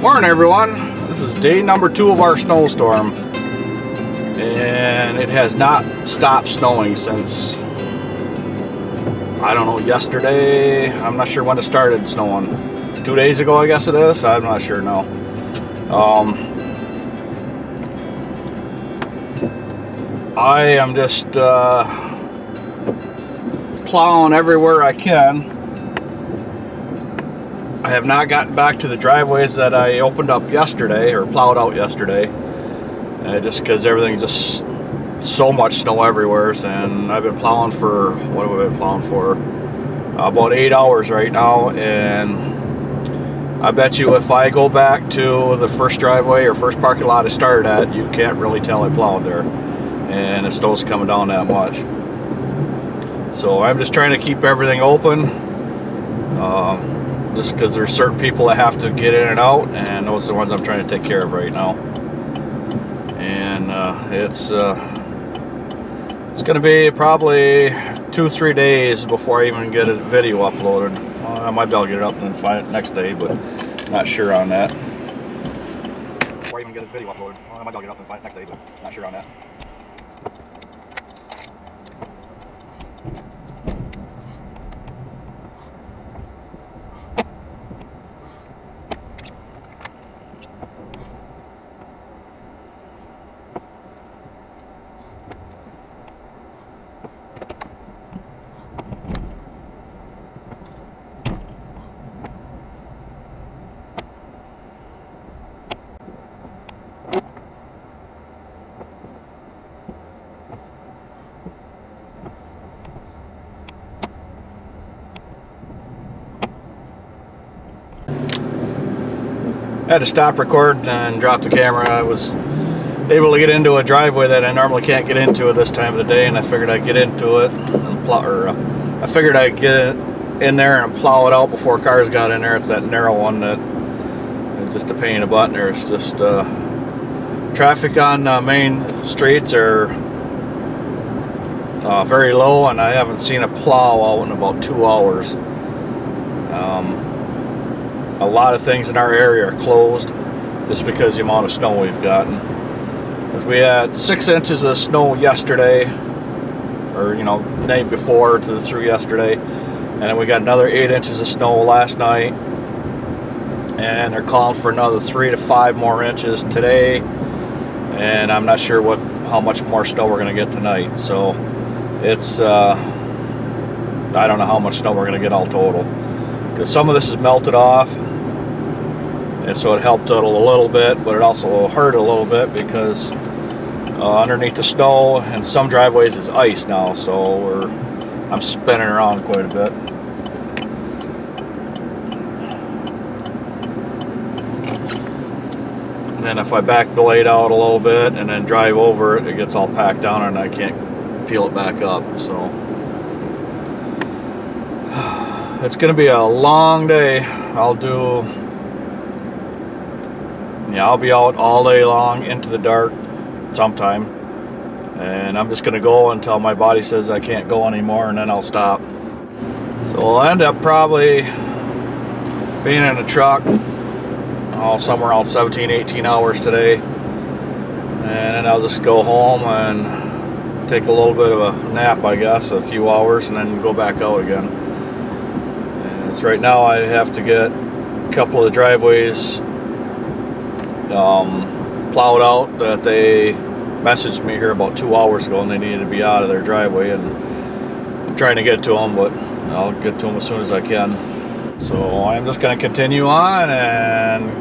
Morning everyone, this is day number 2 of our snowstorm, and it has not stopped snowing since, I don't know, yesterday. I'm not sure when it started snowing. 2 days ago I guess it is, I'm not sure now. I am just plowing everywhere I can. I have not gotten back to the driveways that I opened up yesterday, or plowed out yesterday, just because everything's just so much snow everywhere. And I've been plowing for, what have I been plowing for? About 8 hours right now, and I bet you if I go back to the first driveway or first parking lot I started at, you can't really tell I plowed there, and the snow's coming down that much. So I'm just trying to keep everything open. Just because there's certain people that have to get in and out, and those are the ones I'm trying to take care of right now. And it's going to be probably 2-3 days before I even get a video uploaded. I might be able to get it up and then find it next day, but not sure on that. Before I even get a video uploaded, I might be able to get it up and find it next day, but not sure on that. I had to stop recording and drop the camera. I was able to get into a driveway that I normally can't get into at this time of the day, and I figured I'd get into it and plow, or I figured I'd get in there and plow it out before cars got in there. It's that narrow one that is just a pain in the butt. There's just traffic on main streets are very low, and I haven't seen a plow out in about 2 hours. A lot of things in our area are closed just because of the amount of snow we've gotten. Because we had 6 inches of snow yesterday, or the night before through yesterday, and then we got another 8 inches of snow last night, and they're calling for another 3 to 5 more inches today, and I'm not sure how much more snow we're going to get tonight. So it's I don't know how much snow we're going to get all total, because some of this is melted off, and so it helped out a little bit, but it also hurt a little bit because underneath the snow and some driveways is ice now, so I'm spinning around quite a bit. And then if I back the blade out a little bit and then drive over it, it gets all packed down and I can't peel it back up. So it's going to be a long day. I'll be out all day long into the dark sometime, and I'm just going to go until my body says I can't go anymore, and then I'll stop. So I'll end up probably being in a truck somewhere around 17-18 hours today, and then I'll just go home and take a little bit of a nap, I guess, a few hours, and then go back out again. And it's right now I have to get a couple of the driveways plowed out that they messaged me here about 2 hours ago, and they needed to be out of their driveway, and I'm trying to get to them, but I'll get to them as soon as I can. So I'm just going to continue on and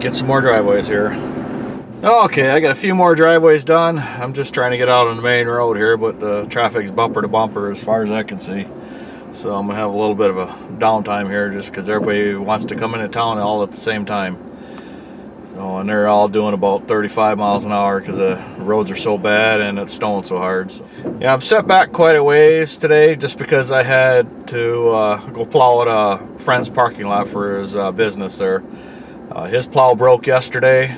get some more driveways here. Okay, I got a few more driveways done. I'm just trying to get out on the main road here, but the traffic's bumper to bumper as far as I can see. So I'm going to have a little bit of a downtime here just because everybody wants to come into town all at the same time. So, and they're all doing about 35 miles an hour because the roads are so bad and it's snowing so hard. So, yeah, I'm set back quite a ways today just because I had to go plow at a friend's parking lot for his business there. His plow broke yesterday,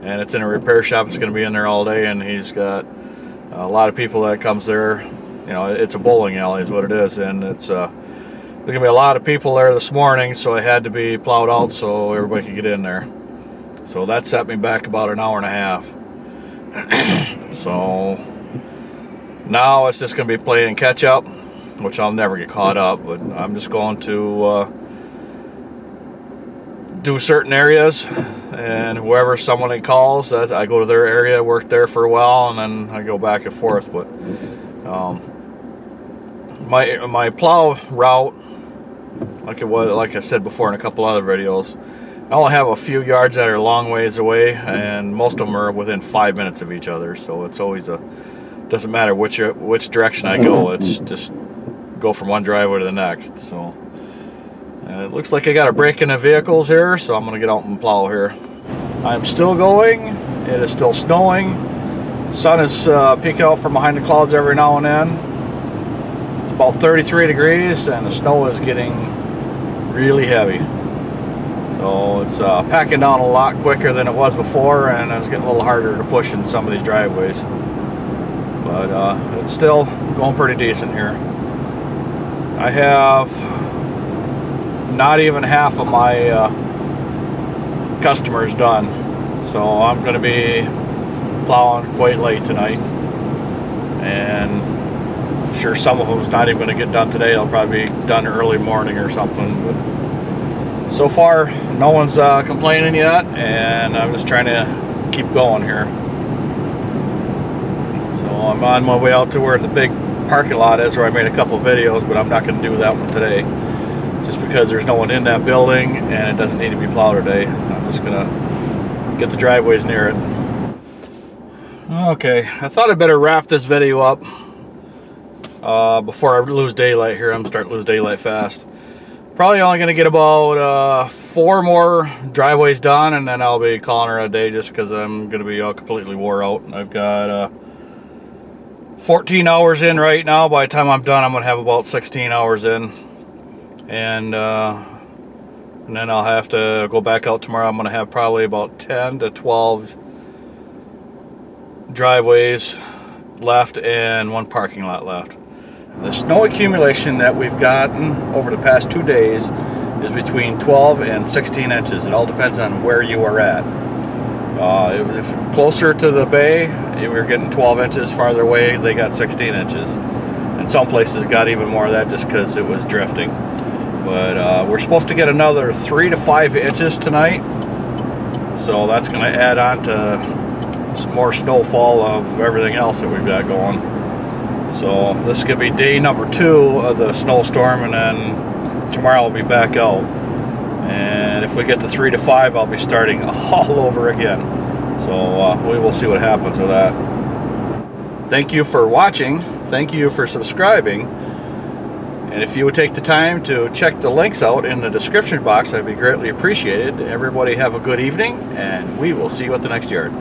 and it's in a repair shop. It's going to be in there all day, and he's got a lot of people that comes there. It's a bowling alley is what it is, and it's gonna be a lot of people there this morning, so I had to be plowed out so everybody could get in there. So that set me back about an hour and a half. So now it's just gonna be playing catch up, which I'll never get caught up, but I'm just going to do certain areas, and whoever somebody calls, I go to their area, work there for a while, and then I go back and forth. But my plow route, like I said before in a couple other videos, I only have a few yards that are a long ways away, and most of them are within 5 minutes of each other. So it's always doesn't matter which direction I go, it's just go from one driveway to the next. So it looks like I got a break in the vehicles here, so I'm gonna get out and plow here. I'm still going. It is still snowing. The sun is peeking out from behind the clouds every now and then. It's about 33 degrees, and the snow is getting really heavy. So it's packing down a lot quicker than it was before, and it's getting a little harder to push in some of these driveways. But it's still going pretty decent here. I have not even half of my customers done, so I'm going to be plowing quite late tonight, and I'm sure some of them is not even going to get done today. They'll probably be done early morning or something. But so far no one's complaining yet, and I'm just trying to keep going here. So I'm on my way out to where the big parking lot is, where I made a couple videos, but I'm not going to do that one today, just because there's no one in that building and it doesn't need to be plowed today. I'm just gonna get the driveways near it. Okay, I thought I'd better wrap this video up before I lose daylight here. I'm starting to lose daylight fast. Probably only gonna get about 4 more driveways done, and then I'll be calling her a day, just because I'm gonna be completely wore out. I've got 14 hours in right now. By the time I'm done, I'm gonna have about 16 hours in. And then I'll have to go back out tomorrow. I'm going to have probably about 10 to 12 driveways left and 1 parking lot left. The snow accumulation that we've gotten over the past 2 days is between 12 and 16 inches. It all depends on where you are at. If closer to the bay, we're getting 12 inches. Farther away, they got 16 inches. And some places got even more of that just because it was drifting. But we're supposed to get another 3 to 5 inches tonight, so that's going to add on to some more snowfall of everything else that we've got going. So this is going to be day number 2 of the snowstorm, and then tomorrow I'll be back out. And if we get to 3 to 5, I'll be starting all over again. So we will see what happens with that. Thank you for watching. Thank you for subscribing. And if you would take the time to check the links out in the description box, I'd be greatly appreciated. Everybody have a good evening, and we will see you at the next yard.